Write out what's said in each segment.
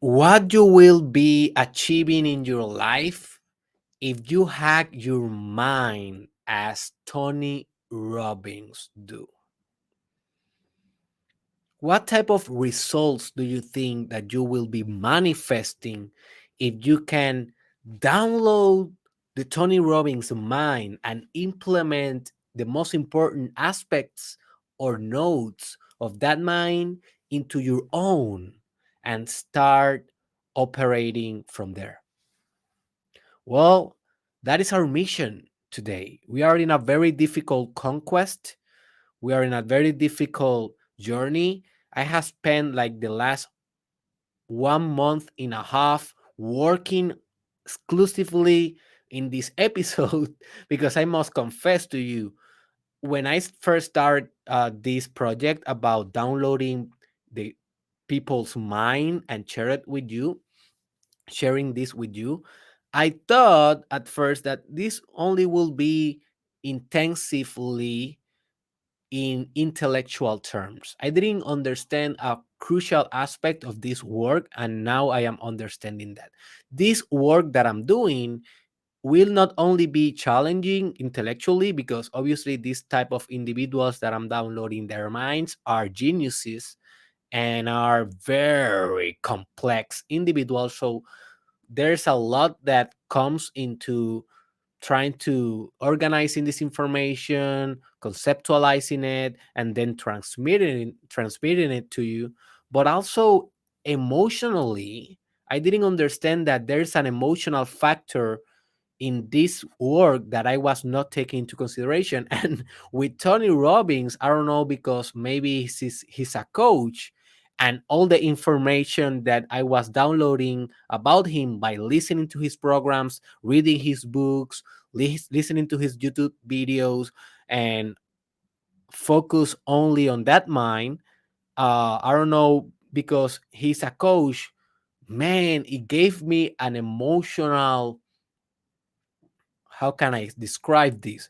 What you will be achieving in your life if you hack your mind as Tony Robbins do? What type of results do you think that you will be manifesting if you can download the Tony Robbins mind and implement the most important aspects or notes of that mind into your own and start operating from there? Well, that is our mission today. We are in a very difficult conquest. We are in a very difficult journey. I have spent like the last 1 month and a half working exclusively in this episode because I must confess to you, when I first started this project about downloading the people's mind and sharing this with you, I thought at first that this only will be intensively in intellectual terms. I didn't understand a crucial aspect of this work, and now I am understanding that. This work that I'm doing will not only be challenging intellectually, because obviously these type of individuals that I'm downloading their minds are geniuses and are very complex individuals. So there's a lot that comes into trying to organizing this information, conceptualizing it, and then transmitting it to you. But also emotionally, I didn't understand that there's an emotional factor in this work that I was not taking into consideration. And with Tony Robbins, I don't know, because maybe he's a coach, and all the information that I was downloading about him by listening to his programs, reading his books, listening to his YouTube videos, and focus only on that mind. I don't know, because he's a coach, man, it gave me an emotional, how can I describe this?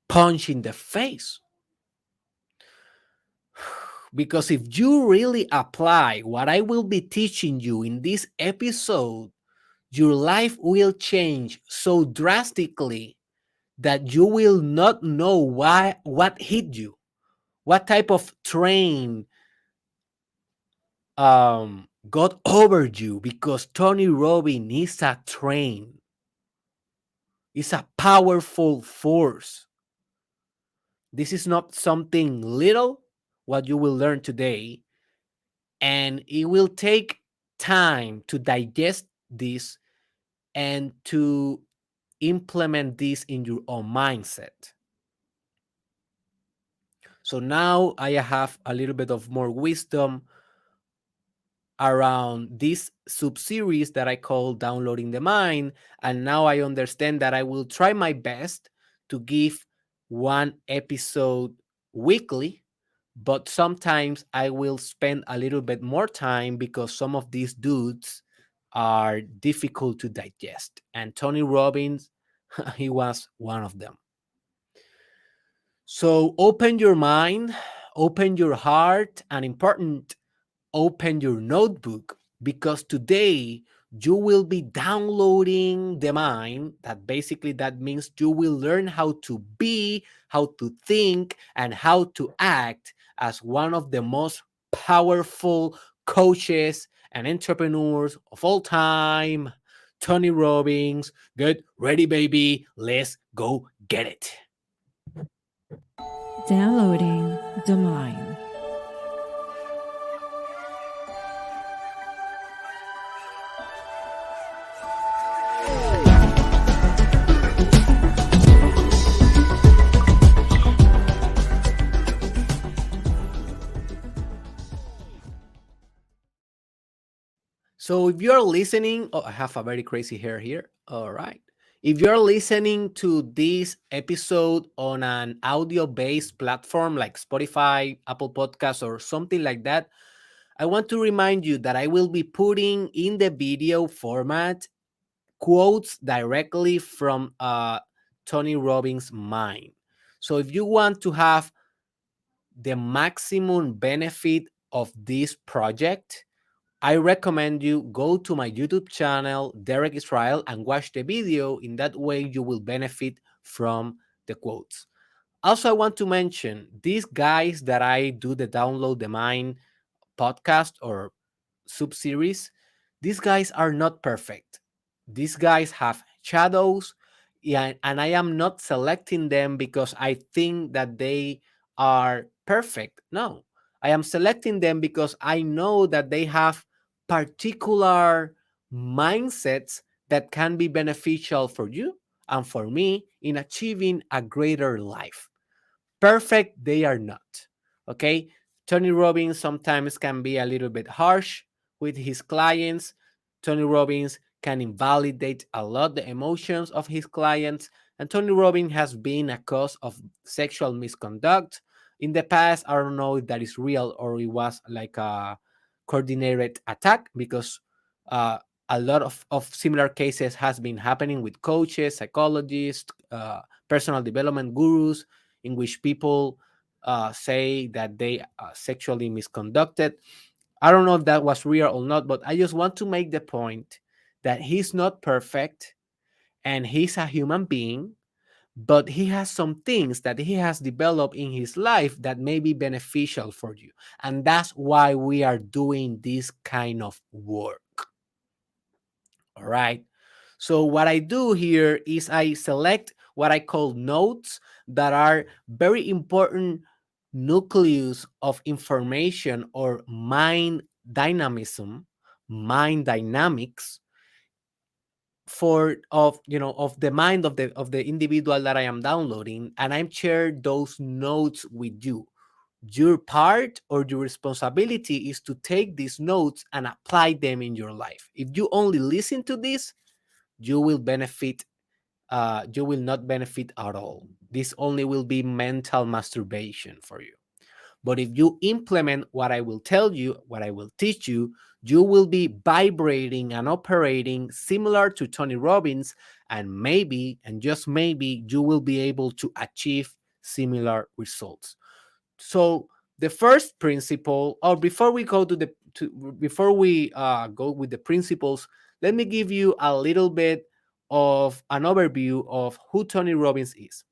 Punch in the face. Because if you really apply what I will be teaching you in this episode, your life will change so drastically that you will not know what hit you, what type of train got over you, because Tony Robbins is a train. It's a powerful force. This is not something little, what you will learn today, and it will take time to digest this and to implement this in your own mindset. So now I have a little bit of more wisdom around this sub-series that I call Downloading the Mind. And now I understand that I will try my best to give one episode weekly, but sometimes I will spend a little bit more time because some of these dudes are difficult to digest. And Tony Robbins, he was one of them. So open your mind, open your heart, and important, open your notebook, because today you will be downloading the mind. That basically that means you will learn how to be, how to think, and how to act as one of the most powerful coaches and entrepreneurs of all time, Tony Robbins. Get ready, baby. Let's go get it. Downloading the mind. So if you're listening, oh, I have a very crazy hair here. All right. If you're listening to this episode on an audio based platform like Spotify, Apple Podcasts, or something like that, I want to remind you that I will be putting in the video format quotes directly from Tony Robbins' mind. So if you want to have the maximum benefit of this project, I recommend you go to my YouTube channel, Derek Israel, and watch the video. In that way, you will benefit from the quotes. Also, I want to mention these guys that I do the Download the Mind podcast or sub series, these guys are not perfect. These guys have shadows, yeah, and I am not selecting them because I think that they are perfect. No, I am selecting them because I know that they have particular mindsets that can be beneficial for you and for me in achieving a greater life. Perfect, they are not. Okay. Tony Robbins sometimes can be a little bit harsh with his clients. Tony Robbins can invalidate a lot the emotions of his clients. And Tony Robbins has been a cause of sexual misconduct in the past. I don't know if that is real or it was like a coordinated attack, because uh, a lot of similar cases has been happening with coaches, psychologists, personal development gurus, in which people say that they sexually misconducted. I don't know if that was real or not, but I just want to make the point that he's not perfect and he's a human being, but he has some things that he has developed in his life that may be beneficial for you. And that's why we are doing this kind of work. All right. So what I do here is I select what I call notes that are very important nucleus of information or mind dynamism, mind dynamics for of of the mind of the individual that I am downloading, and I'm share those notes with you. Your part or your responsibility is to take these notes and apply them in your life. If you only listen to this, you will benefit, you will not benefit at all. This only will be mental masturbation for you. But if you implement what I will tell you, what I will teach you, you will be vibrating and operating similar to Tony Robbins, and maybe, and just maybe, you will be able to achieve similar results. So the first principle, or before we go to the before we go with the principles, let me give you a little bit of an overview of who Tony Robbins is.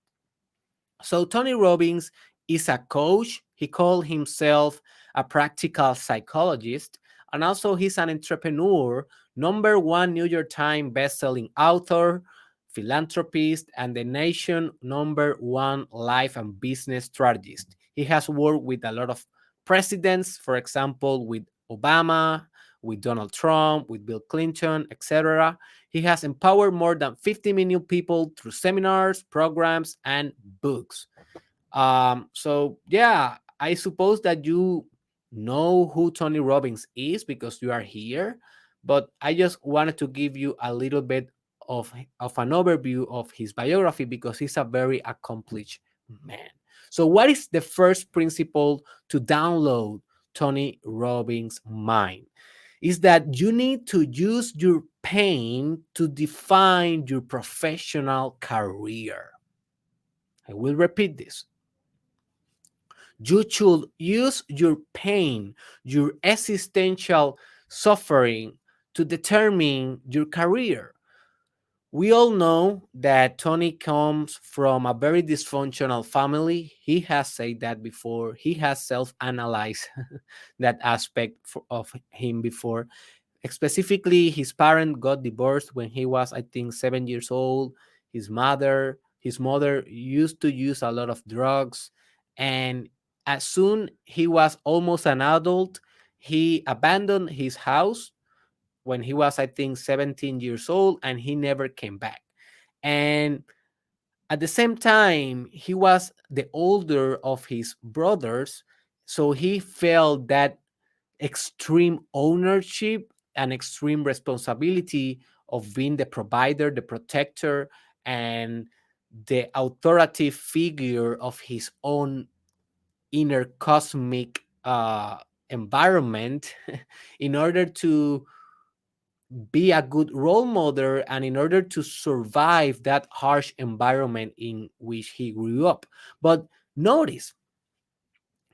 So Tony Robbins is a coach. He called himself a practical psychologist, and also he's an entrepreneur, number one New York Times best-selling author, philanthropist, and the nation number one life and business strategist. He has worked with a lot of presidents, for example, with Obama, with Donald Trump, with Bill Clinton, etc. He has empowered more than 50 million people through seminars, programs, and books. So yeah, I suppose that you know who Tony Robbins is because you are here, but I just wanted to give you a little bit of an overview of his biography because he's a very accomplished man. So, what is the first principle to download Tony Robbins' mind? Is that you need to use your pain to define your professional career. I will repeat this. You should use your pain, your existential suffering to determine your career. We all know that Tony comes from a very dysfunctional family. He has said that before. He has self analyzed that aspect of him before. Specifically, his parent got divorced when he was, I think, 7 years old. His mother used to use a lot of drugs, and as soon he was almost an adult, he abandoned his house when he was, I think, 17 years old, and he never came back. And at the same time, he was the older of his brothers, so he felt that extreme ownership and extreme responsibility of being the provider, the protector, and the authoritative figure of his own inner cosmic environment in order to be a good role model and in order to survive that harsh environment in which he grew up. But notice,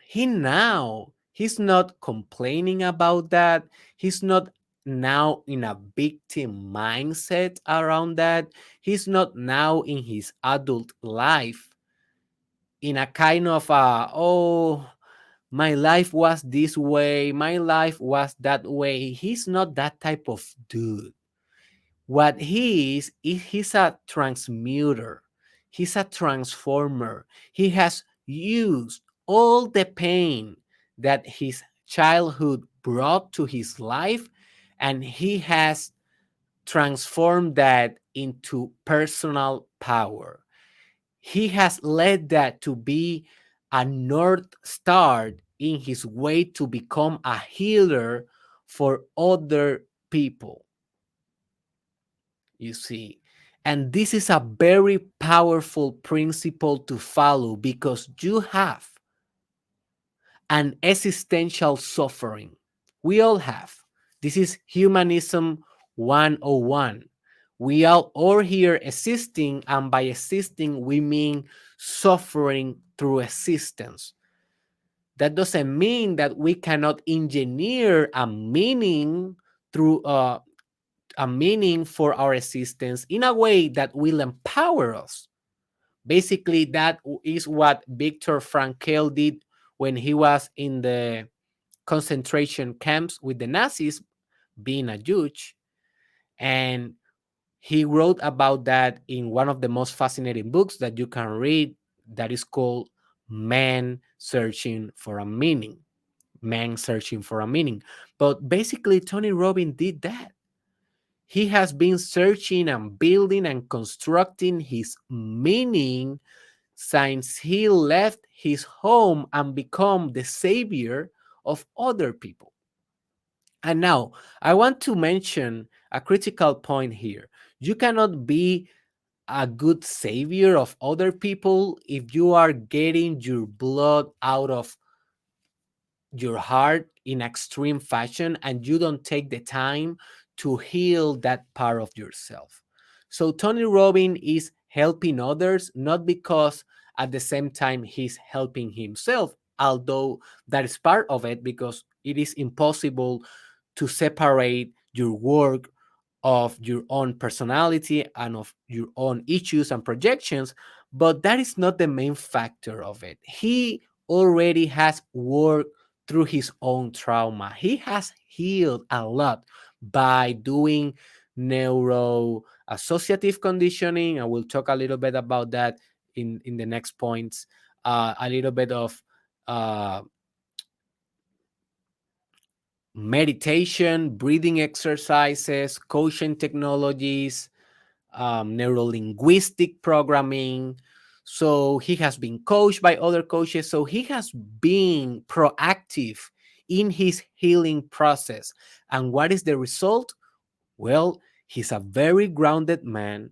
he now He's not complaining about that. He's not now in a victim mindset around that. He's not now in his adult life in a kind of oh, my life was this way, my life was that way. He's not that type of dude. What he is he's a transmuter, he's a transformer. He has used all the pain that his childhood brought to his life, and he has transformed that into personal power. He has led that to be a north star in his way to become a healer for other people, you see. And this is a very powerful principle to follow because you have an existential suffering. We all have. This is humanism 101. We are all here existing, and by existing, we mean suffering through existence. That doesn't mean that we cannot engineer a meaning through a meaning for our existence in a way that will empower us. Basically, that is what Viktor Frankl did when he was in the concentration camps with the Nazis, being a judge. And he wrote about that in one of the most fascinating books that you can read, that is called Man Searching for a Meaning. Man Searching for a Meaning. But basically, Tony Robbins did that. He has been searching and building and constructing his meaning since he left his home and become the savior of other people. And now I want to mention a critical point here. You cannot be a good savior of other people if you are getting your blood out of your heart in extreme fashion and you don't take the time to heal that part of yourself. So Tony Robbins is helping others not because at the same time he's helping himself, although that is part of it, because it is impossible to separate your work of your own personality and of your own issues and projections, but that is not the main factor of it. He already has worked through his own trauma. He has healed a lot by doing neuro associative conditioning. I will talk a little bit about that in the next points. A little bit of uh, meditation, breathing exercises, coaching technologies, neuro-linguistic programming. So he has been coached by other coaches. So he has been proactive in his healing process. And what is the result? Well, he's a very grounded man,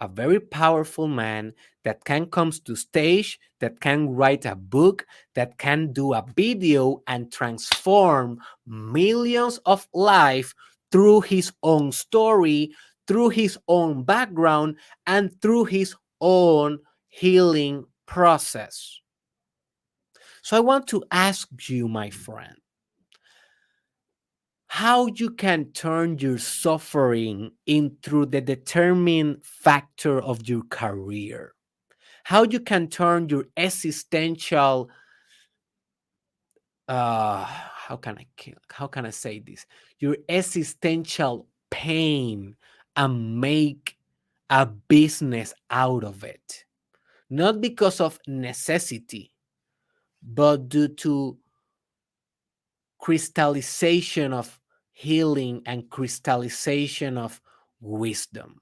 a very powerful man that can come to stage, that can write a book, that can do a video and transform millions of lives through his own story, through his own background, and through his own healing process. So I want to ask you, my friend, how you can turn your suffering into the determining factor of your career, how you can turn your existential how can I say this, your existential pain, and make a business out of it, not because of necessity but due to crystallization of healing and crystallization of wisdom.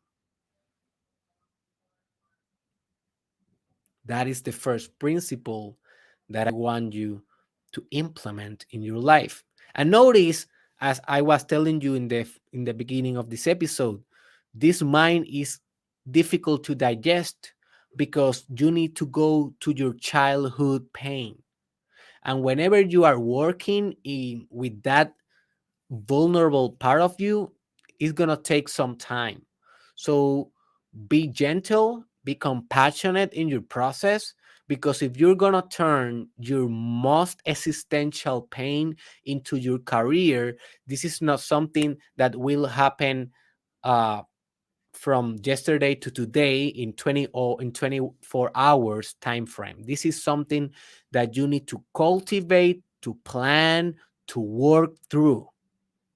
That is the first principle that I want you to implement in your life. And notice, as I was telling you in the beginning of this episode, this mind is difficult to digest because you need to go to your childhood pain. And whenever you are working in with that vulnerable part of you, it's gonna take some time. So be gentle, be compassionate in your process, Because if you're gonna turn your most existential pain into your career, this is not something that will happen uh, from yesterday to today in 20 or in 24 hours time frame. This is something that you need to cultivate, to plan, to work through.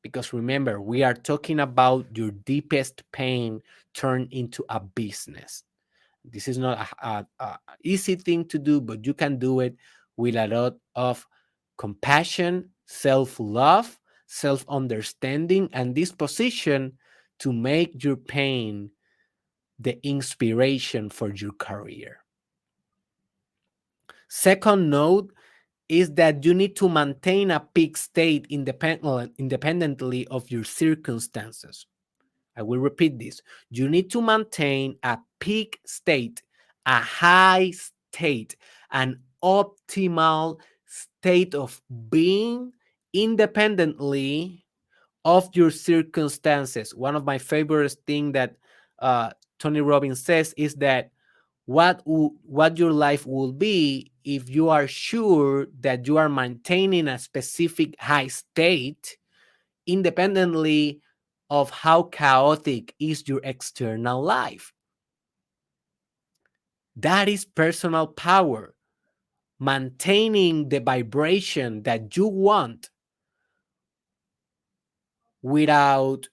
Because remember, we are talking about your deepest pain turned into a business. This is not a easy thing to do, but you can do it with a lot of compassion, self-love, self-understanding, and disposition to make your pain the inspiration for your career. Second note is that you need to maintain a peak state independently of your circumstances. I will repeat this. You need to maintain a peak state, a high state, an optimal state of being independently of your circumstances. One of my favorite things that uh, Tony Robbins says is that what your life will be if you are sure that you are maintaining a specific high state independently of how chaotic is your external life. That is personal power, maintaining the vibration that you want without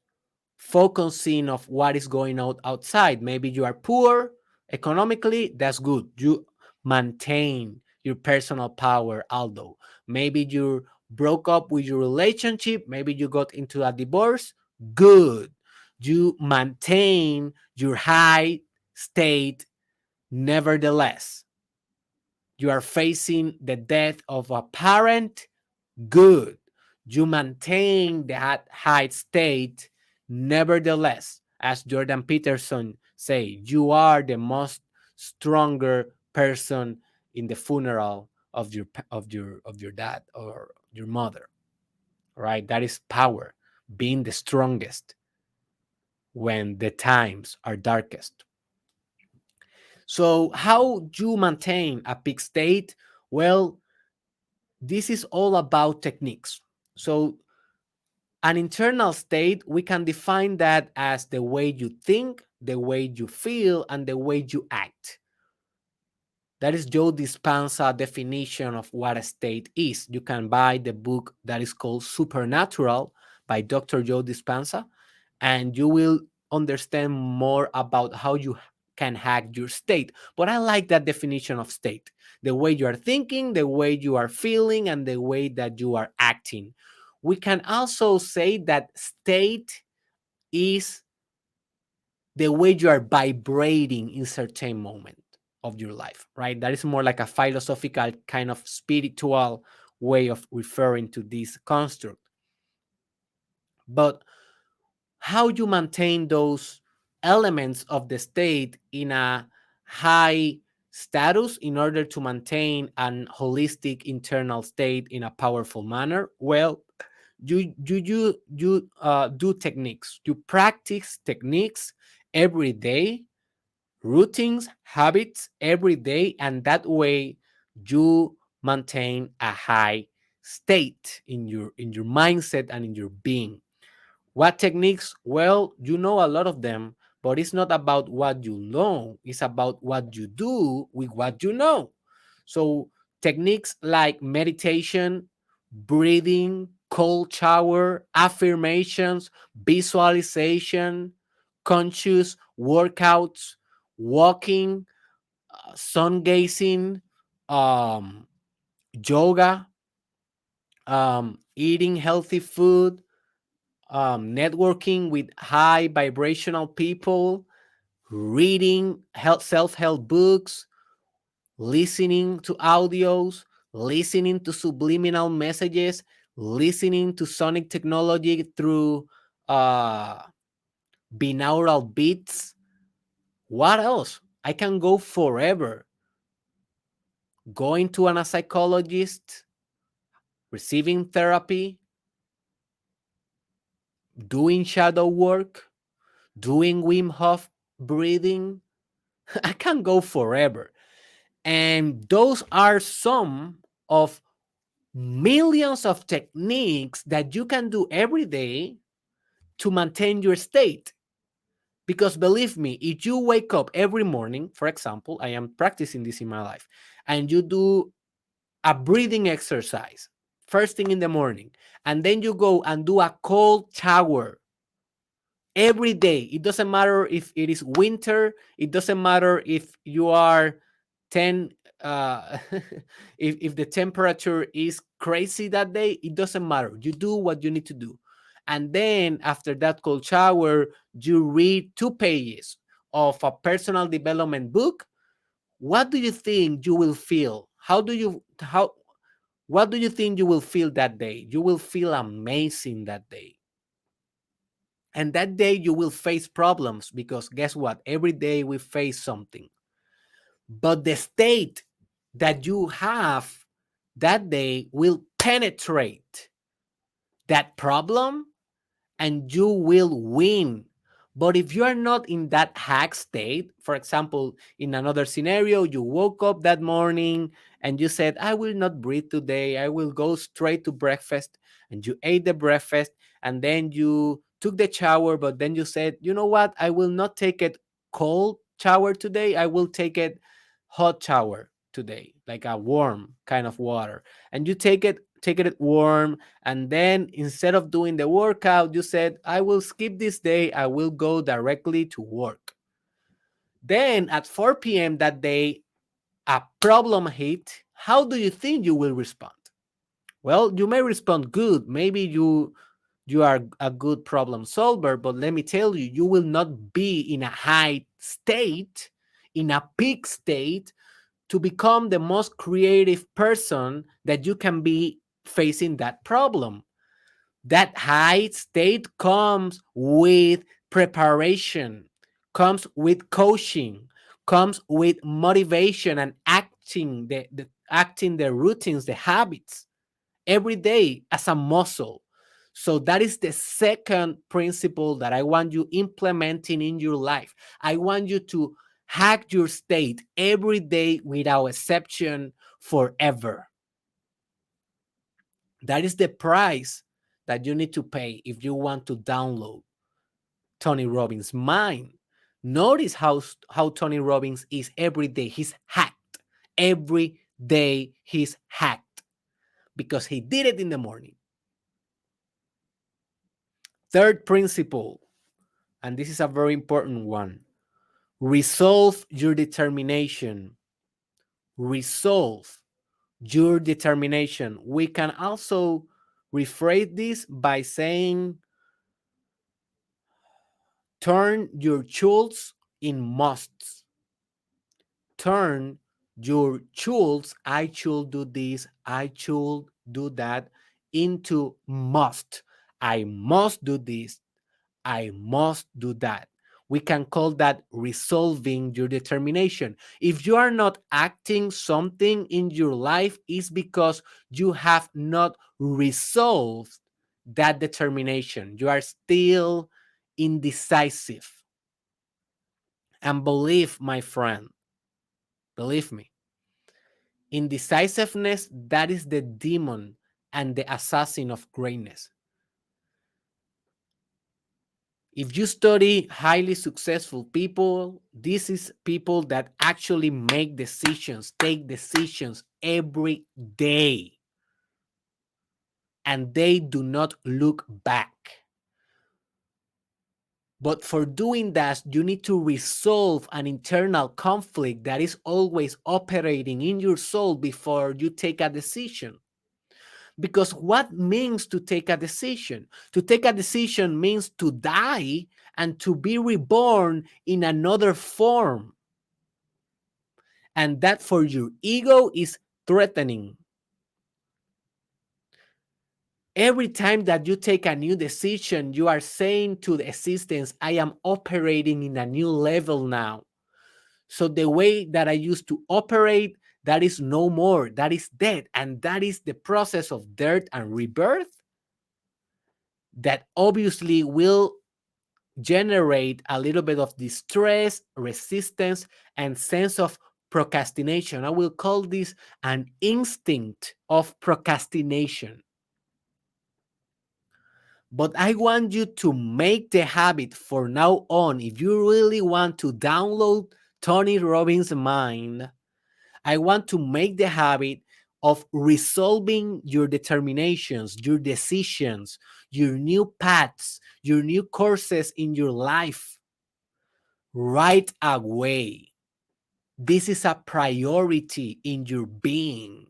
focusing of what is going on outside. Maybe you are poor economically, that's good. You maintain your personal power, although maybe you broke up with your relationship, maybe you got into a divorce, good. You maintain your high state. Nevertheless, you are facing the death of a parent, good. You maintain that high state. Nevertheless, as Jordan Peterson say, you are the most stronger person in the funeral of your dad or your mother. Right? That is power, being the strongest when the times are darkest. So, how do you maintain a peak state? Well, this is all about techniques. So, an internal state, we can define that as the way you think, the way you feel, and the way you act. That is Joe Dispenza definition of what a state is. You can buy the book that is called Supernatural by Dr. Joe Dispenza, and you will understand more about how you can hack your state. But I like that definition of state: the way you are thinking, the way you are feeling, and the way that you are acting. We can also say that state is the way you are vibrating in certain moment of your life, right? That is more like a philosophical kind of spiritual way of referring to this construct. But how you maintain those elements of the state in a high status in order to maintain an holistic internal state in a powerful manner? Well, you do techniques. You practice techniques every day, routines, habits every day, and that way you maintain a high state in your mindset and in your being. What techniques? Well, you know a lot of them, but it's not about what you know, it's about what you do with what you know. So, techniques like meditation, breathing, cold shower, affirmations, visualization, conscious workouts, walking, sun gazing, um, yoga, eating healthy food, networking with high vibrational people, reading self-help books, listening to audios, listening to subliminal messages, listening to sonic technology through uh, binaural beats. What else? I can go forever. Going to a psychologist, receiving therapy, doing shadow work, doing Wim Hof breathing. I can go forever. And those are some of millions of techniques that you can do every day to maintain your state. Because believe me, if you wake up every morning, for example, I am practicing this in my life, and you do a breathing exercise first thing in the morning, and then you go and do a cold shower every day. It doesn't matter if it is winter, it doesn't matter if you are 10 if the temperature is crazy that day, it doesn't matter. You do what you need to do. And then after that cold shower, you read 2 pages of a personal development book. What do you think you will feel? How what do you think you will feel that day? You will feel amazing that day. And that day you will face problems, because guess what? Every day we face something. But the state that you have that day will penetrate that problem and you will win. But if you are not in that hack state, for example, in another scenario, you woke up that morning and you said, I will not breathe today. I will go straight to breakfast. And you ate the breakfast and then you took the shower. But then you said, you know what? I will not take it cold shower today. I will take it hot shower today, like a warm kind of water. And you take it warm, and then instead of doing the workout, you said, I will skip this day, I will go directly to work. Then at 4 p.m. that day, a problem hit. How do you think you will respond? Well, you may respond good. Maybe you are a good problem solver, but let me tell you, you will not be in a high state, in a peak state, to become the most creative person that you can be facing that problem. That high state comes with preparation, comes with coaching, comes with motivation and acting the routines, the habits every day as a muscle. So that is the second principle that I want you implementing in your life. I want you to hack your state every day without exception forever. That is the price that you need to pay if you want to download Tony Robbins' mind. Notice how Tony Robbins is every day. He's hacked. Every day he's hacked because he did it in the morning. Third principle, and this is a very important one: resolve your determination. Resolve your determination. We can also rephrase this by saying, turn your shoulds in musts. Turn your shoulds, I should do this, I should do that, into must. I must do this, I must do that. We can call that resolving your determination. If you are not acting something in your life, it's because you have not resolved that determination. You are still indecisive. And believe, my friend, believe me, indecisiveness, that is the demon and the assassin of greatness. If you study highly successful people, this is people that actually make decisions, take decisions every day, and they do not look back. But for doing that, you need to resolve an internal conflict that is always operating in your soul before you take a decision. Because what means to take a decision? To take a decision means to die and to be reborn in another form. And that for your ego is threatening. Every time that you take a new decision, you are saying to the existence, I am operating in a new level now. So the way that I used to operate, that is no more, that is dead. And that is the process of death and rebirth that obviously will generate a little bit of distress, resistance, and sense of procrastination. I will call this an instinct of procrastination. But I want you to make the habit for now on. If you really want to download Tony Robbins' mind, I want to make the habit of resolving your determinations, your decisions, your new paths, your new courses in your life right away. This is a priority in your being.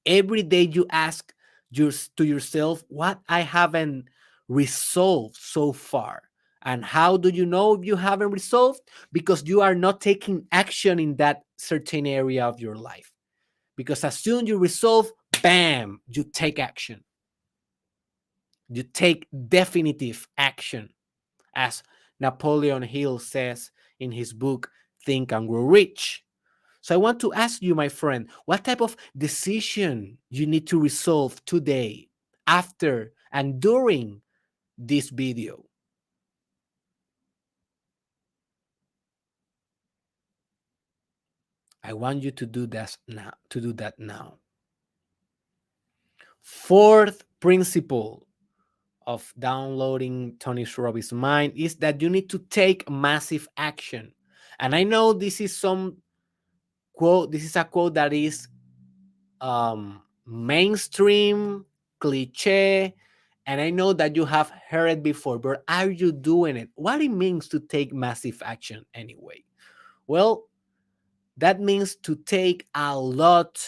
Every day you ask to yourself, what I haven't resolved so far. And how do you know if you haven't resolved? Because you are not taking action in that certain area of your life. Because as soon you resolve, bam, you take action. You take definitive action, as Napoleon Hill says in his book, Think and Grow Rich. So I want to ask you, my friend, what type of decision you need to resolve today, after and during this video? I want you to do that now. Fourth principle of downloading Tony Robbins' mind is that you need to take massive action. And I know this is some quote. This is a quote that is mainstream, cliche, and I know that you have heard it before, but are you doing it? What it means to take massive action anyway? Well, that means to take a lot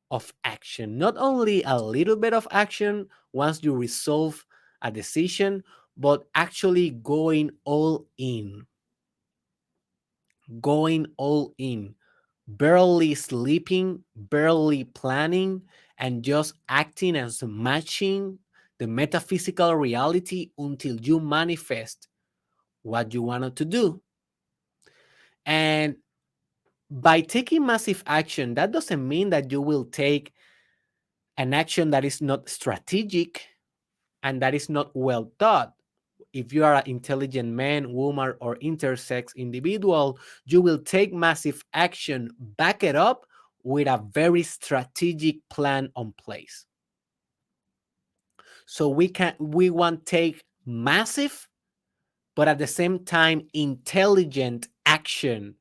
of action, not only a little bit of action once you resolve a decision, but actually going all in, barely sleeping, barely planning, and just acting as matching the metaphysical reality until you manifest what you wanted to do. And by taking massive action, that doesn't mean that you will take an action that is not strategic and that is not well thought. If you are an intelligent man, woman, or intersex individual, you will take massive action, back it up with a very strategic plan on place. So we want take massive, but at the same time intelligent action,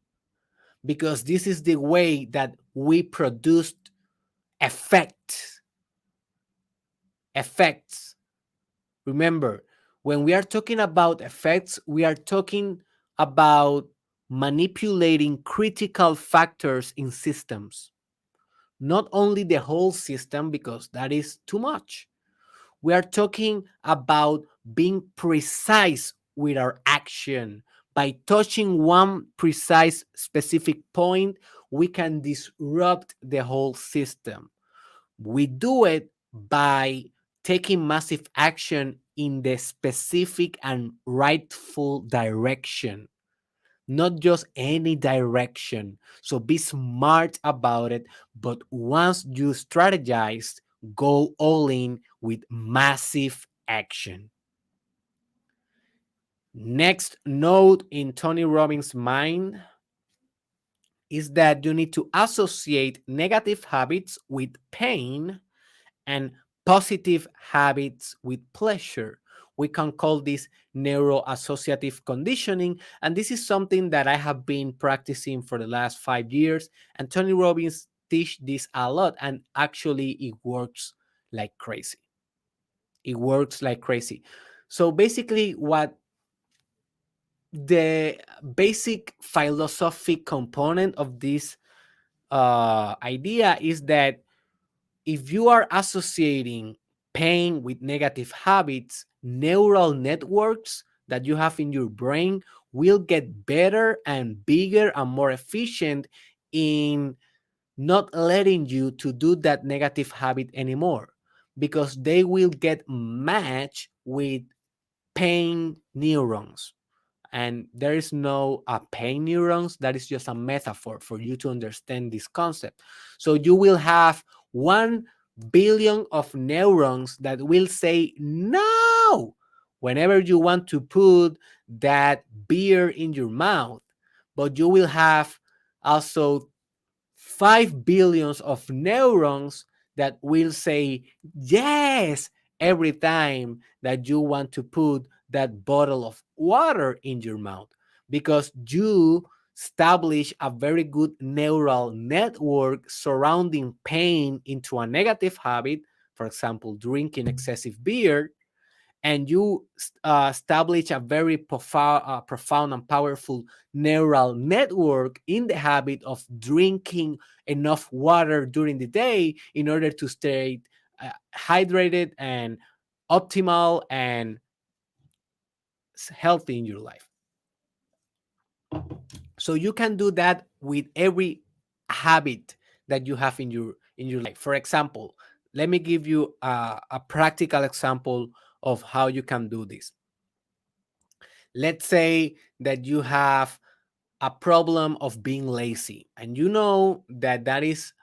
because this is the way that we produce effect effects. Remember, when we are talking about effects, we are talking about manipulating critical factors in systems, not only the whole system, because that is too much. We are talking about being precise with our action. By touching one precise specific point, we can disrupt the whole system. We do it by taking massive action in the specific and rightful direction, not just any direction. So be smart about it. But once you strategize, go all in with massive action. Next note in Tony Robbins' mind is that you need to associate negative habits with pain and positive habits with pleasure. We can call this neuroassociative conditioning. And this is something that I have been practicing for the last 5 years. And Tony Robbins teach this a lot. And actually, it works like crazy. It works like crazy. So basically, what the basic philosophic component of this idea is that if you are associating pain with negative habits, neural networks that you have in your brain will get better and bigger and more efficient in not letting you to do that negative habit anymore, because they will get matched with pain neurons. And there is no pain neurons. That is just a metaphor for you to understand this concept. So you will have 1 billion of neurons that will say no whenever you want to put that beer in your mouth. But you will have also 5 billions of neurons that will say yes every time that you want to put that bottle of water in your mouth, because you establish a very good neural network surrounding pain into a negative habit, for example, drinking excessive beer, and you establish a very profound and powerful neural network in the habit of drinking enough water during the day in order to stay hydrated and optimal and healthy in your life. So you can do that with every habit that you have in your life. For example, let me give you a practical example of how you can do this. Let's say that you have a problem of being lazy, and you know that that is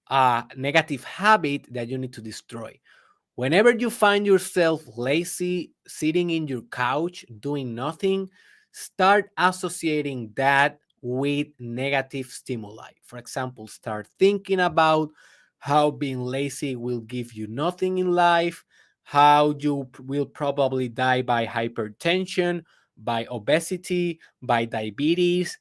a negative habit that you need to destroy. Whenever you find yourself lazy, sitting in your couch, doing nothing, start associating that with negative stimuli. For example, start thinking about how being lazy will give you nothing in life, how you will probably die by hypertension, by obesity, by diabetes.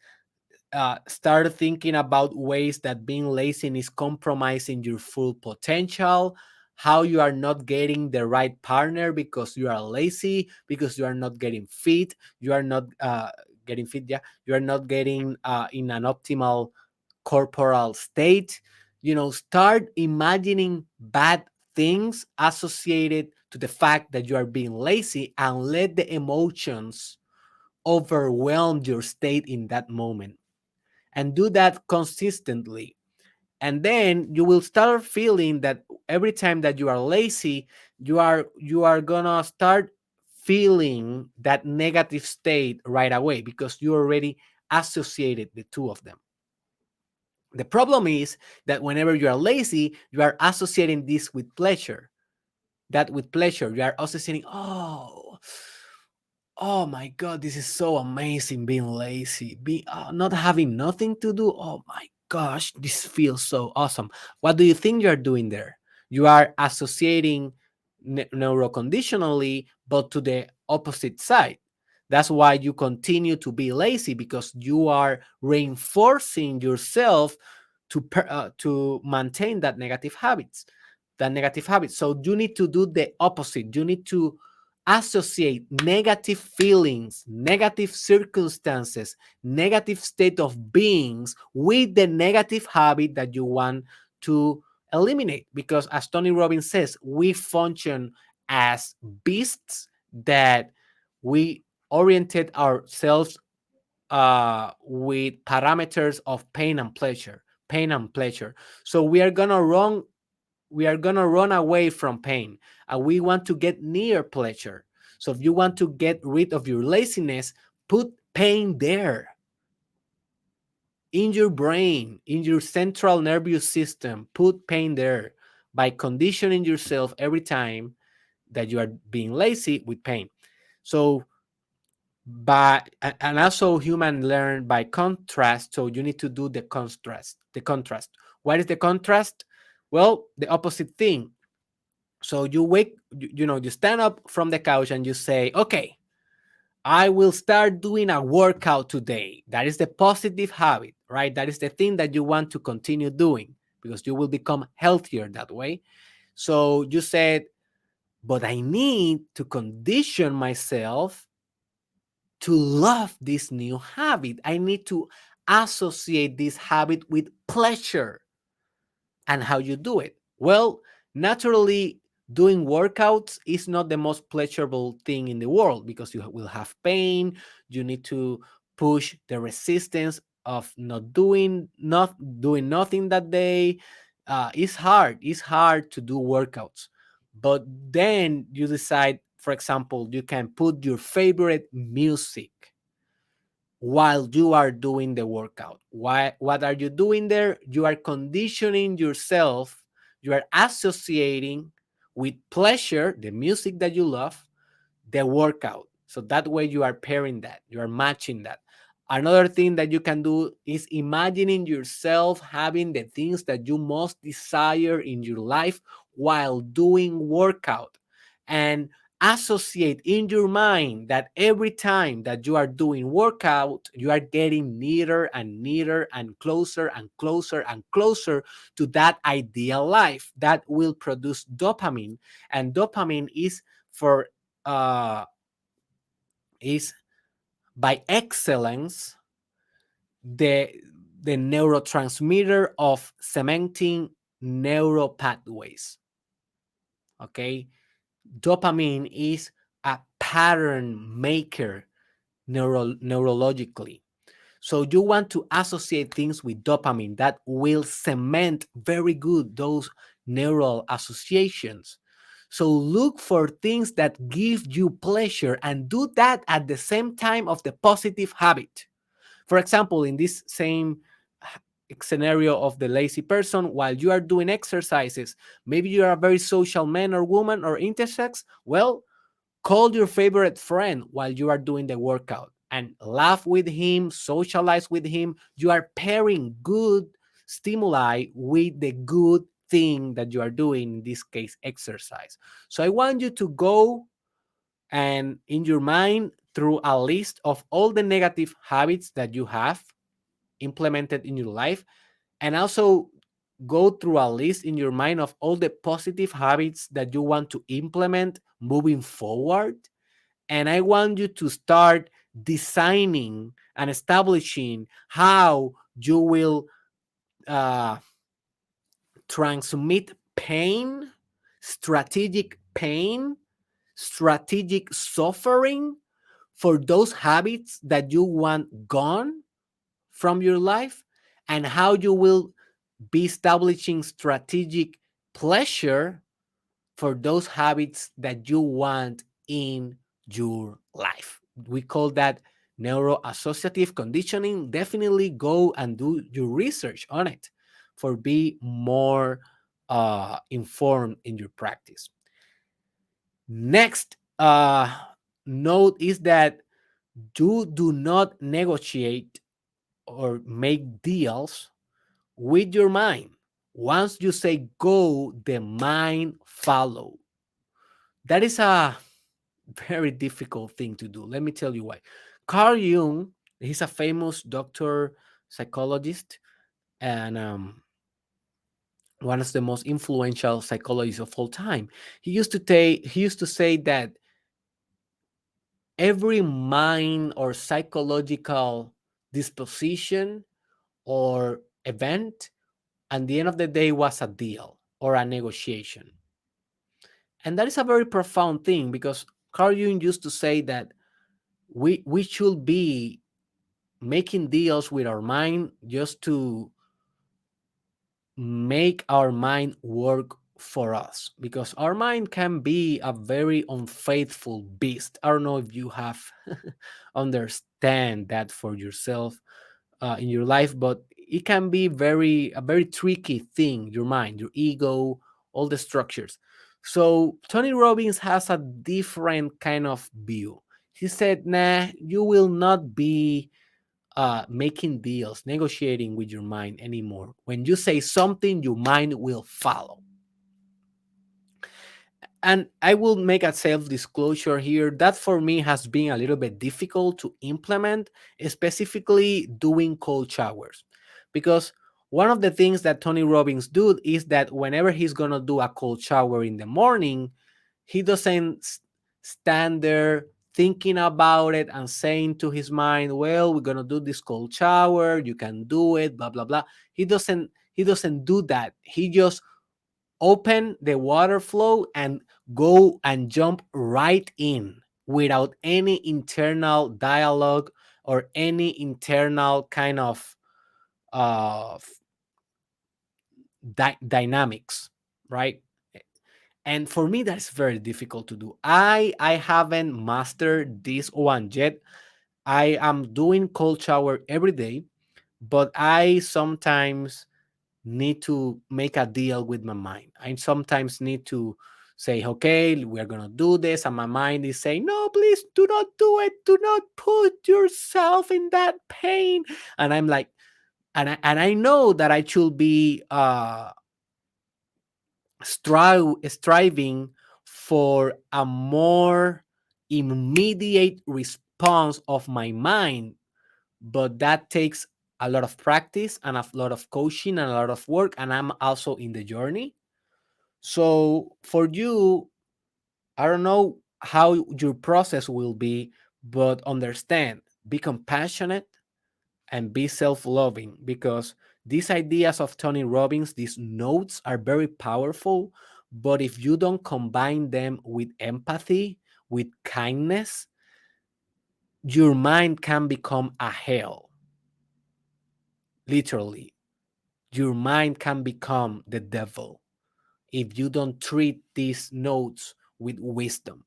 Start thinking about ways that being lazy is compromising your full potential, how you are not getting the right partner because you are lazy, because you are not getting fit, you are not getting fit, yeah, you are not getting in an optimal corporal state. You know, start imagining bad things associated to the fact that you are being lazy, and let the emotions overwhelm your state in that moment, and do that consistently. And then you will start feeling that every time that you are lazy, you are gonna start feeling that negative state right away, because you already associated the two of them. The problem is that whenever you are lazy, you are associating this with pleasure. That with pleasure, you are associating, oh my god, this is so amazing, being lazy, be not having nothing to do. Oh my gosh, this feels so awesome. What do you think you're doing there? You are associating neuroconditionally, but to the opposite side. That's why you continue to be lazy, because you are reinforcing yourself to maintain that negative habits. So you need to do the opposite. You need to associate negative feelings, negative circumstances, negative state of beings with the negative habit that you want to eliminate. Because as Tony Robbins says, we function as beasts that we oriented ourselves with parameters of pain and pleasure. Pain and pleasure. So we are gonna run away from pain, and we want to get near pleasure. So if you want to get rid of your laziness, put pain there, in your brain, in your central nervous system. Put pain there by conditioning yourself every time that you are being lazy with pain. So and also human learn by contrast. So you need to do the contrast. What is the contrast? Well, the opposite thing. So you stand up from the couch and you say, okay, I will start doing a workout today. That is the positive habit, right? That is the thing that you want to continue doing, because you will become healthier that way. So you said, but I need to condition myself to love this new habit. I need to associate this habit with pleasure. And how you do it? Well, naturally, doing workouts is not the most pleasurable thing in the world, because you will have pain. You need to push the resistance of not doing nothing that day. It's hard. It's hard to do workouts. But then you decide, for example, you can put your favorite music while you are doing the workout. What are you doing there? You are conditioning yourself, you are associating with pleasure, the music that you love, the workout. So that way you are pairing that, you are matching that. Another thing that you can do is imagining yourself having the things that you most desire in your life while doing workout, and associate in your mind that every time that you are doing workout, you are getting nearer and nearer and closer and closer to that ideal life that will produce dopamine. And dopamine for uh is by excellence the the neurotransmitter of cementing neural pathways. Okay, dopamine is a pattern maker neurologically. So you want to associate things with dopamine that will cement very good those neural associations. So look for things that give you pleasure and do that at the same time of the positive habit. For example, in this same scenario of the lazy person, while you are doing exercises, maybe you are a very social man or woman or intersex. Well, call your favorite friend while you are doing the workout and laugh with him, socialize with him. You are pairing good stimuli with the good thing that you are doing, in this case, exercise. So I want you to go and in your mind through a list of all the negative habits that you have implemented in your life, and also go through a list in your mind of all the positive habits that you want to implement moving forward. And I want you to start designing and establishing how you will uh, transmit pain, pain, strategic suffering for those habits that you want gone from your life, and how you will be establishing strategic pleasure for those habits that you want in your life. We call that neuroassociative conditioning. Definitely go and do your research on it for be more informed in your practice. Next note is that you do not negotiate or make deals with your mind. Once you say go, the mind follow. That is a very difficult thing to do. Let me tell you why. Carl Jung, he's a famous doctor, psychologist, and one of the most influential psychologists of all time. He used to say that every mind or psychological disposition or event at the end of the day was a deal or a negotiation. And that is a very profound thing, because Carl Jung used to say that we should be making deals with our mind just to make our mind work for us, because our mind can be a very unfaithful beast. I don't know if you have understand that for yourself in your life, but it can be a very tricky thing. Your mind, your ego, all the structures. So Tony Robbins has a different kind of view. He said, "Nah, you will not be making deals, negotiating with your mind anymore. When you say something, your mind will follow." And I will make a self disclosure here that for me has been a little bit difficult to implement, specifically doing cold showers. Because one of the things that Tony Robbins do is that whenever he's going to do a cold shower in the morning, he doesn't stand there thinking about it and saying to his mind, well, we're going to do this cold shower, you can do it, blah blah blah. He doesn't do that. He just open the water flow and go and jump right in without any internal dialogue or any internal kind of uh, dynamics, right? And for me, that's very difficult to do. I haven't mastered this one yet. I am doing cold shower every day, but I sometimes need to make a deal with my mind. I sometimes need to say, okay, we're gonna do this, and my mind is saying, no, please do not do it, do not put yourself in that pain. And I'm like, and I know that I should be striving for a more immediate response of my mind, but that takes a lot of practice and a lot of coaching and a lot of work, and I'm also in the journey. So for you, I don't know how your process will be, but understand, be compassionate and be self-loving, because these ideas of Tony Robbins, these notes are very powerful, but if you don't combine them with empathy, with kindness, your mind can become a hell. Literally, your mind can become the devil if you don't treat these notes with wisdom.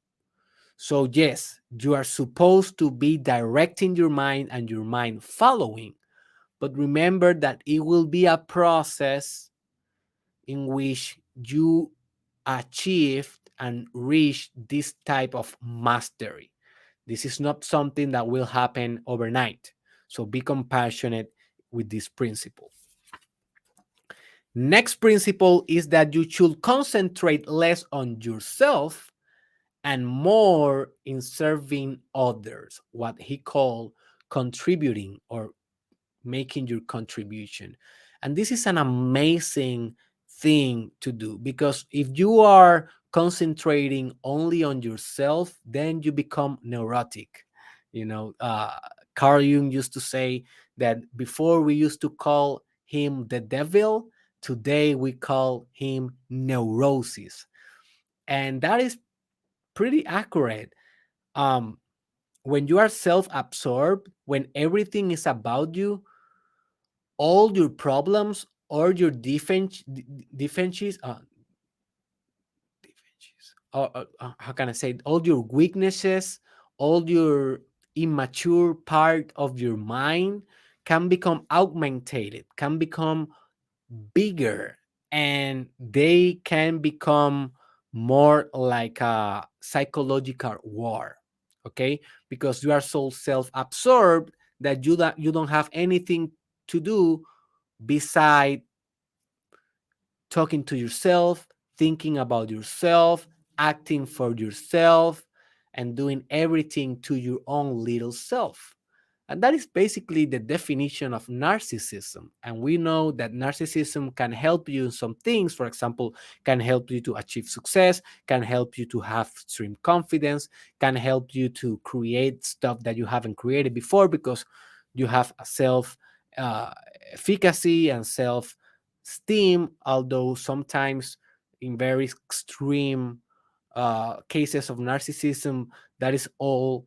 So yes, you are supposed to be directing your mind and your mind following, but remember that it will be a process in which you achieve and reach this type of mastery. This is not something that will happen overnight. So be compassionate with this principle. Next principle is that you should concentrate less on yourself and more in serving others, what he called contributing or making your contribution. And this is an amazing thing to do, because if you are concentrating only on yourself, then you become neurotic. You know, Carl Jung used to say that before we used to call him the devil, today we call him neurosis. And that is pretty accurate. Um, when you are self absorbed, when everything is about you, all your problems or your defenses, how can I say it? All your weaknesses, all your immature part of your mind can become augmented, can become bigger, and they can become more like a psychological war. Okay, because you are so self-absorbed that you don't have anything to do beside talking to yourself, thinking about yourself, acting for yourself, and doing everything to your own little self. And that is basically the definition of narcissism. And we know that narcissism can help you in some things. For example, can help you to achieve success, can help you to have extreme confidence, can help you to create stuff that you haven't created before because you have a self uh, efficacy and self esteem. Although sometimes in very extreme cases of narcissism, that is all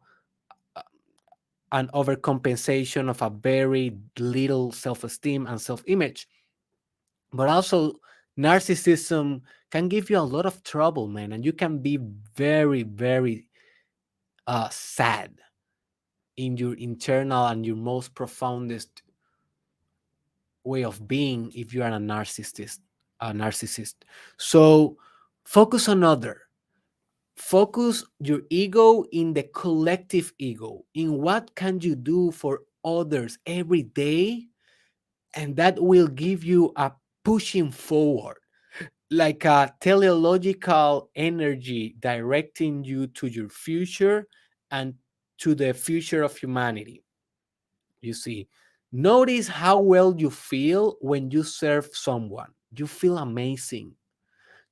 an overcompensation of a very little self-esteem and self-image. But also, narcissism can give you a lot of trouble, man, and you can be very, very sad in your internal and your most profoundest way of being if you are a narcissist. So focus on other. Focus your ego in the collective ego, in what can you do for others every day, and that will give you a pushing forward, like a teleological energy directing you to your future and to the future of humanity. You see, notice how well you feel when you serve someone. You feel amazing.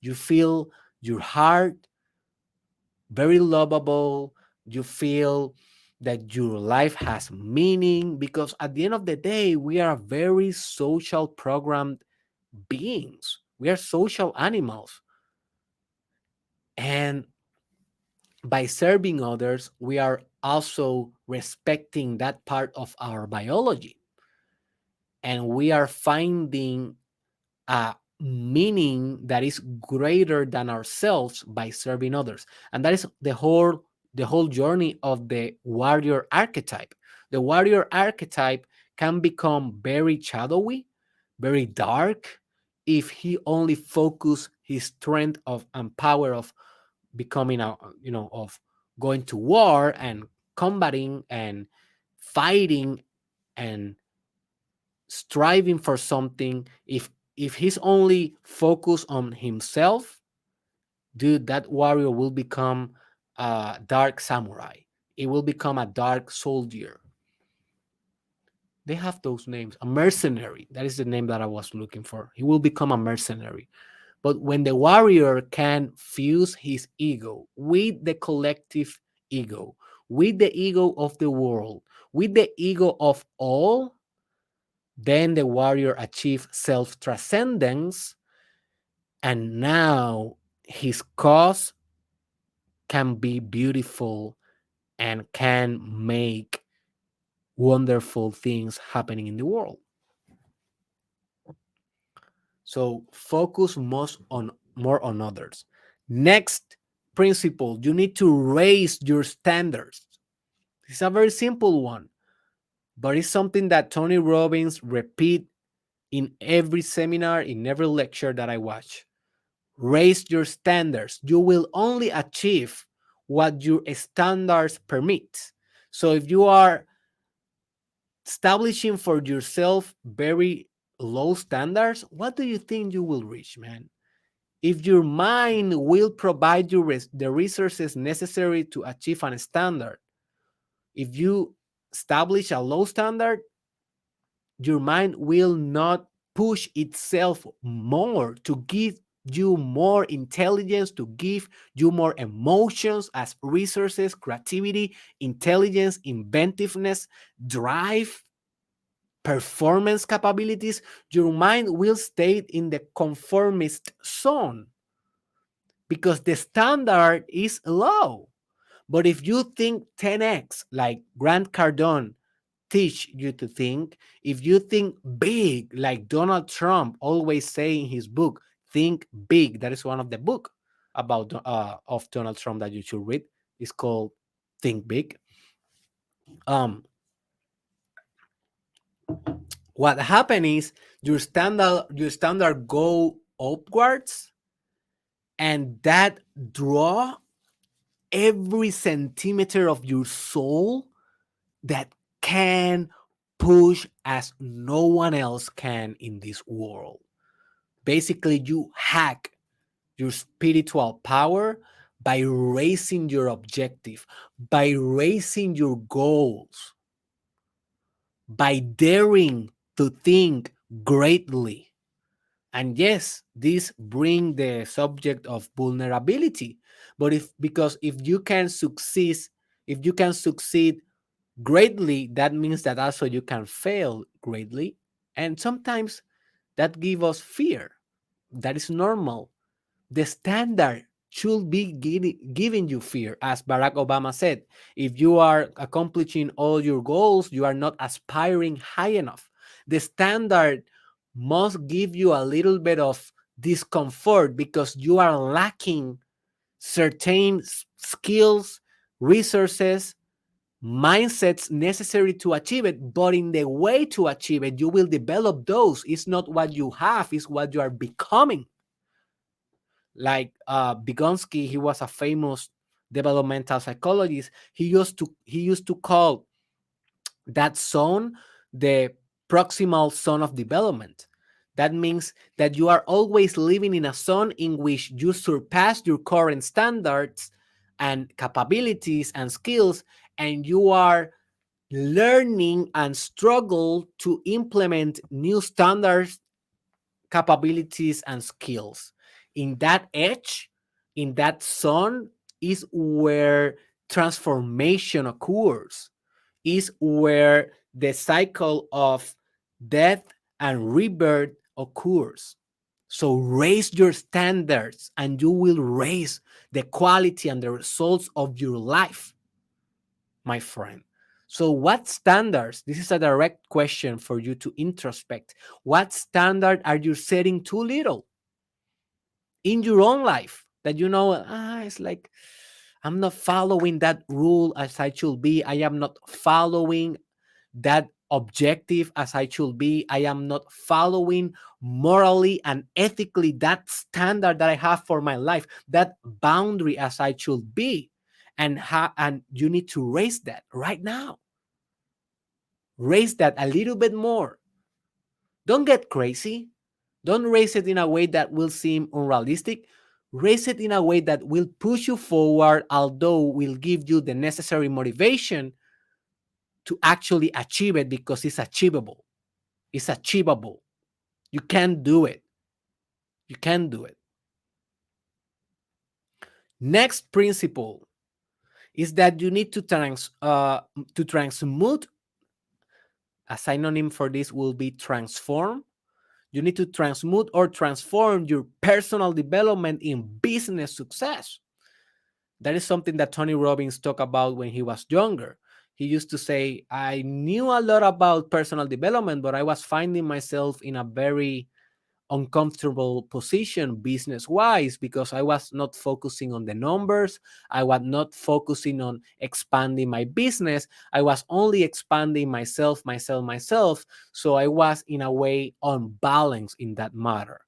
You feel your heart very lovable. You feel that your life has meaning, because at the end of the day, we are very social programmed beings. We are social animals. And by serving others, we are also respecting that part of our biology. And we are finding a meaning that is greater than ourselves by serving others. And that is the whole journey of the warrior archetype. The warrior archetype can become very shadowy, very dark, if he only focus his strength of and power of becoming a, of going to war and combating and fighting and striving for something. If he's only focused on himself, dude, that warrior will become a dark samurai. It will become a dark soldier. They have those names. A mercenary. That is the name that I was looking for. He will become a mercenary. But when the warrior can fuse his ego with the collective ego, with the ego of the world, with the ego of all, then the warrior achieves self transcendence. And now his cause can be beautiful and can make wonderful things happening in the world. So focus most on more on others. Next principle, you need to raise your standards. It's a very simple one, but it's something that Tony Robbins repeat in every seminar, in every lecture that I watch. Raise your standards. You will only achieve what your standards permit. So if you are establishing for yourself very low standards, what do you think you will reach, man? If your mind will provide you the resources necessary to achieve a standard, if you establish a low standard, your mind will not push itself more to give you more intelligence, to give you more emotions as resources, creativity, intelligence, inventiveness, drive, performance capabilities. Your mind will stay in the conformist zone because the standard is low. But if you think 10x, like Grant Cardone teach you to think, if you think big, like Donald Trump always say in his book, think big. That is one of the book about of Donald Trump that you should read. It's called Think Big. Um, what happened is your standard go upwards, and that draw every centimeter of your soul that can push as no one else can in this world. Basically, you hack your spiritual power by raising your objective, by raising your goals, by daring to think greatly. And yes, this bring the subject of vulnerability. But if you can succeed, if you can succeed greatly, that means that also you can fail greatly. And sometimes that give us fear. That is normal. The standard should be giving you fear. As Barack Obama said, if you are accomplishing all your goals, you are not aspiring high enough. The standard must give you a little bit of discomfort because you are lacking certain skills, resources, mindsets necessary to achieve it. But in the way to achieve it, you will develop those. It's not what you have, it's what you are becoming. Like Vygotsky, he was a famous developmental psychologist. He used to call that zone the proximal zone of development. That means that you are always living in a zone in which you surpass your current standards and capabilities and skills, and you are learning and struggle to implement new standards, capabilities, and skills. In that edge, in that zone, is where transformation occurs, is where the cycle of death and rebirth occurs. So raise your standards and you will raise the quality and the results of your life, my friend. So, what standards? This is a direct question for you to introspect. What standard are you setting too little in your own life that it's like I'm not following that rule as I should be. I am not following that objective as I should be. I am not following morally and ethically that standard that I have for my life, that boundary as I should be. And you need to raise that right now. Raise that a little bit more. Don't get crazy. Don't raise it in a way that will seem unrealistic. Raise it in a way that will push you forward, although will give you the necessary motivation to actually achieve it because it's achievable. It's achievable. You can do it. You can do it. Next principle is that you need to transmute. A synonym for this will be transform. You need to transmute or transform your personal development in business success. That is something that Tony Robbins talked about when he was younger. He used to say, I knew a lot about personal development, but I was finding myself in a very uncomfortable position business wise because I was not focusing on the numbers. I was not focusing on expanding my business. I was only expanding myself. So I was in a way unbalanced in that matter.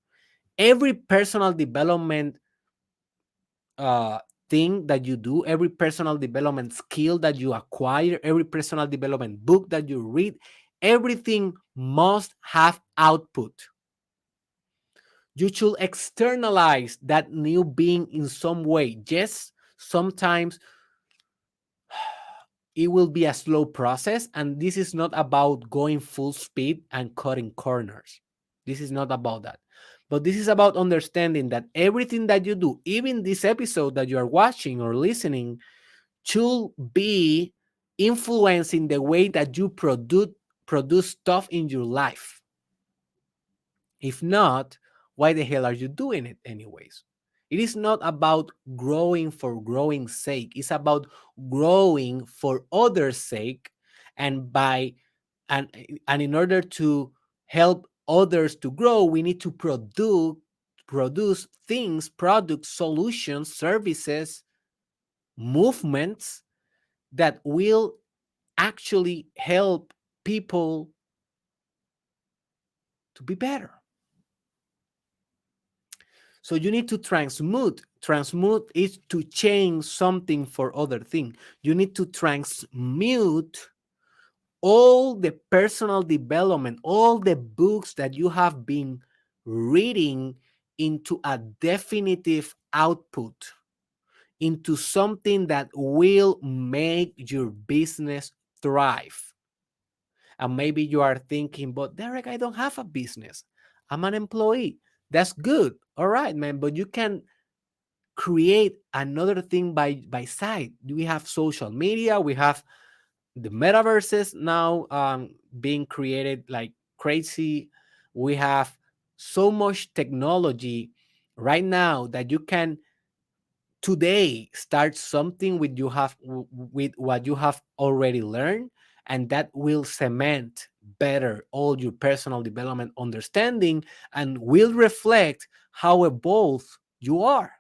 Every personal development uh, thing that you do, every personal development skill that you acquire, every personal development book that you read, everything must have output. You should externalize that new being in some way. Yes, sometimes it will be a slow process, and this is not about going full speed and cutting corners. This is not about that. But this is about understanding that everything that you do, even this episode that you are watching or listening, should be influencing the way that you produce stuff in your life. If not, why the hell are you doing it anyways? It is not about growing for growing's sake. It's about growing for others' sake, and by and and in order to help others to grow, we need to produce things, products, solutions, services, movements that will actually help people to be better. So you need to transmute. Transmute is to change something for other thing. You need to transmute all the personal development, all the books that you have been reading into a definitive output, into something that will make your business thrive. And maybe you are thinking, but Derek, I don't have a business. I'm an employee. That's good. All right, man. But you can create another thing by side. We have social media. We have the metaverses now being created like crazy. We have so much technology right now that you can today start something with what you have already learned, and that will cement better all your personal development understanding and will reflect how evolved you are,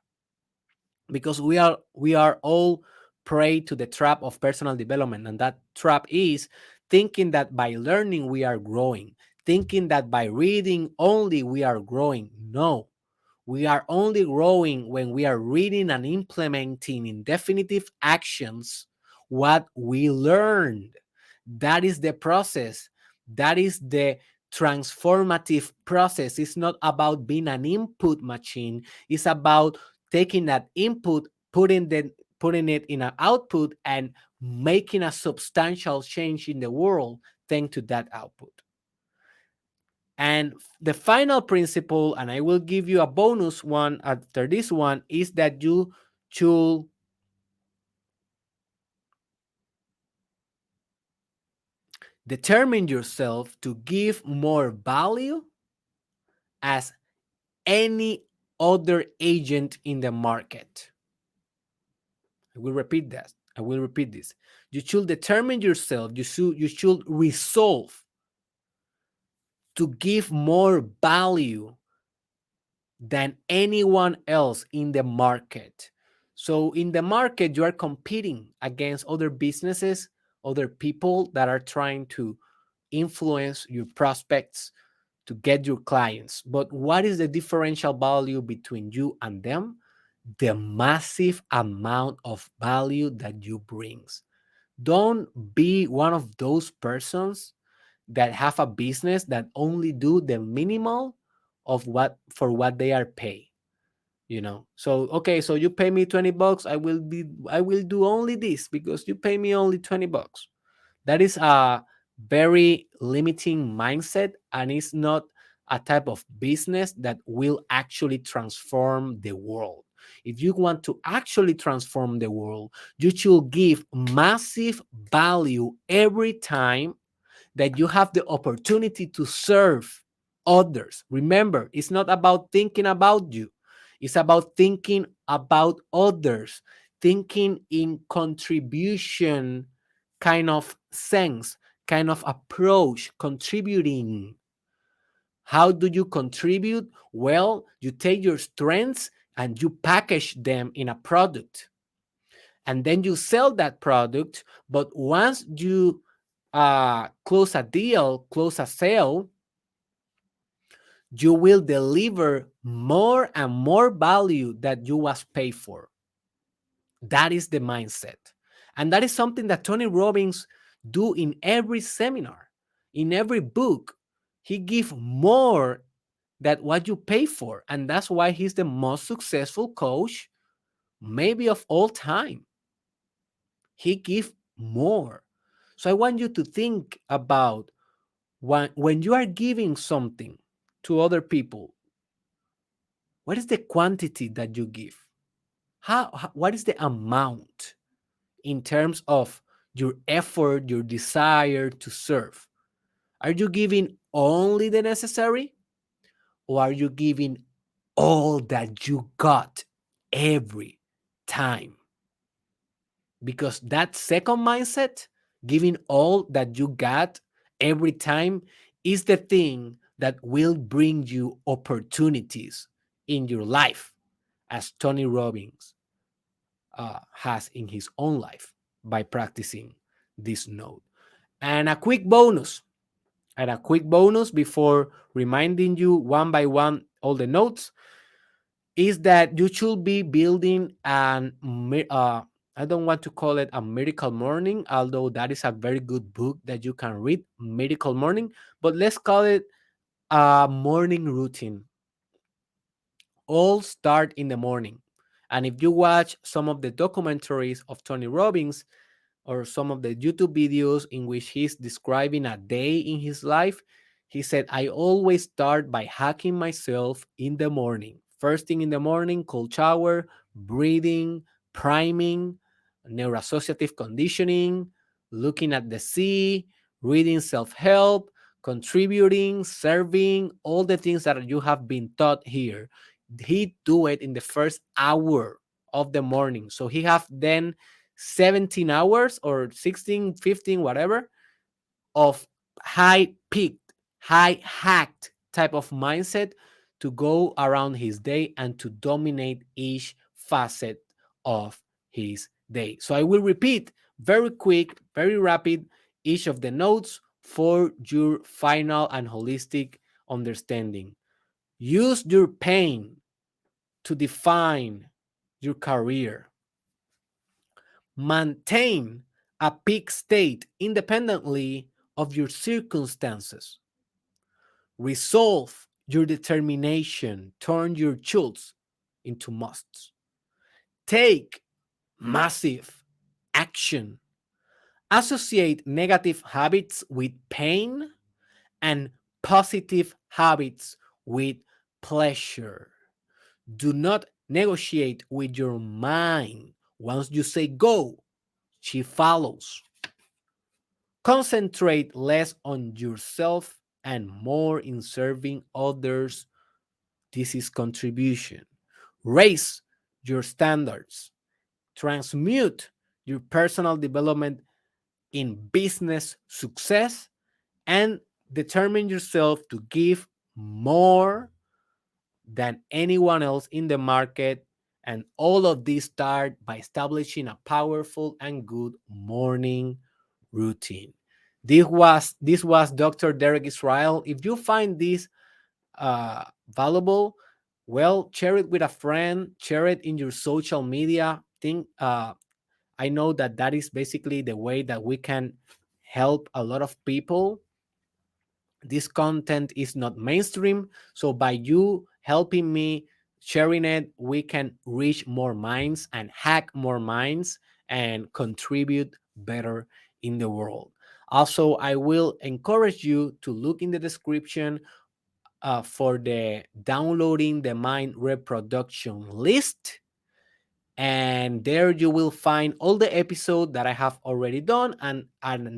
because we are all prey to the trap of personal development, and that trap is thinking that by learning we are growing, thinking that by reading only we are growing. No, we are only growing when we are reading and implementing in definitive actions what we learned. That is the process. That is the transformative process. It's not about being an input machine. It's about taking that input, putting it in an output, and making a substantial change in the world thanks to that output. And the final principle, and I will give you a bonus one after this one, is that you should determine yourself to give more value as any other agent in the market. I will repeat that. I will repeat this. You should determine yourself, you should resolve to give more value than anyone else in the market. So in the market, you are competing against other businesses, other people that are trying to influence your prospects, to get your clients. But what is the differential value between you and them? The massive amount of value that you brings. Don't be one of those persons that have a business that only do the minimal of what they are paid. So okay, so you pay me $20, I will do only this because you pay me only $20. That is a very limiting mindset, and it's not a type of business that will actually transform the world. If you want to actually transform the world, you should give massive value every time that you have the opportunity to serve others. Remember, it's not about thinking about you, it's about thinking about others, thinking in contribution kind of sense, kind of approach, contributing. How do you contribute? Well, you take your strengths and you package them in a product, and then you sell that product. But once you close a deal, close a sale, you will deliver more and more value that you was paid for. That is the mindset. And that is something that Tony Robbins do in every seminar, in every book. He give more than what you pay for. And that's why he's the most successful coach maybe of all time. He give more. So I want you to think about when you are giving something to other people, what is the quantity that you give? What is the amount in terms of your effort, your desire to serve? Are you giving only the necessary, or are you giving all that you got every time? Because that second mindset, giving all that you got every time, is the thing that will bring you opportunities in your life, as Tony Robbins has in his own life by practicing this note. And a quick bonus, before reminding you one by one all the notes, is that you should be building I don't want to call it a miracle morning, although that is a very good book that you can read, Miracle Morning, but let's call it a morning routine. All start in the morning. And if you watch some of the documentaries of Tony Robbins, or some of the YouTube videos in which he's describing a day in his life, he said, I always start by hacking myself in the morning. First thing in the morning, cold shower, breathing, priming, neuroassociative conditioning, looking at the sea, reading self help, contributing, serving, all the things that you have been taught here. He do it in the first hour of the morning. So he have then 17 hours or 16, 15, whatever, of high peaked, high hacked type of mindset to go around his day and to dominate each facet of his day. So I will repeat very quick, very rapid, each of the notes for your final and holistic understanding. Use your pain to define your career. Maintain a peak state independently of your circumstances. Resolve your determination, turn your shoulds into musts. Take massive action. Associate negative habits with pain and positive habits with pleasure. Do not negotiate with your mind. Once you say go, she follows. Concentrate less on yourself and more in serving others. This is contribution. Raise your standards. Transmute your personal development in business success, and determine yourself to give more than anyone else in the market. And all of this start by establishing a powerful and good morning routine. This was Dr. Derek Israel. If you find this valuable, well, share it with a friend, share it in your social media. I know that that is basically the way that we can help a lot of people. This content is not mainstream, so by you helping me sharing it, we can reach more minds and hack more minds and contribute better in the world. Also, I will encourage you to look in the description for the downloading the mind reproduction list, and there you will find all the episodes that I have already done and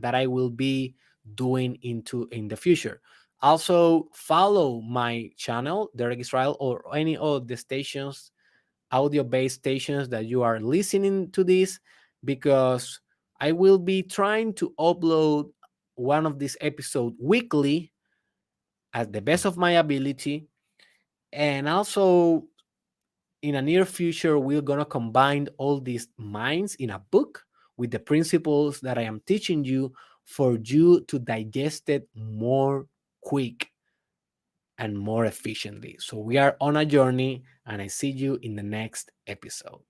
that I will be doing in the future. Also, follow my channel, Derek Israel, or any of the stations, audio based stations that you are listening to this, because I will be trying to upload one of these episodes weekly at the best of my ability. And also, in a near future, we're going to combine all these minds in a book with the principles that I am teaching you for you to digest it more quick and more efficiently. So we are on a journey, and I see you in the next episode.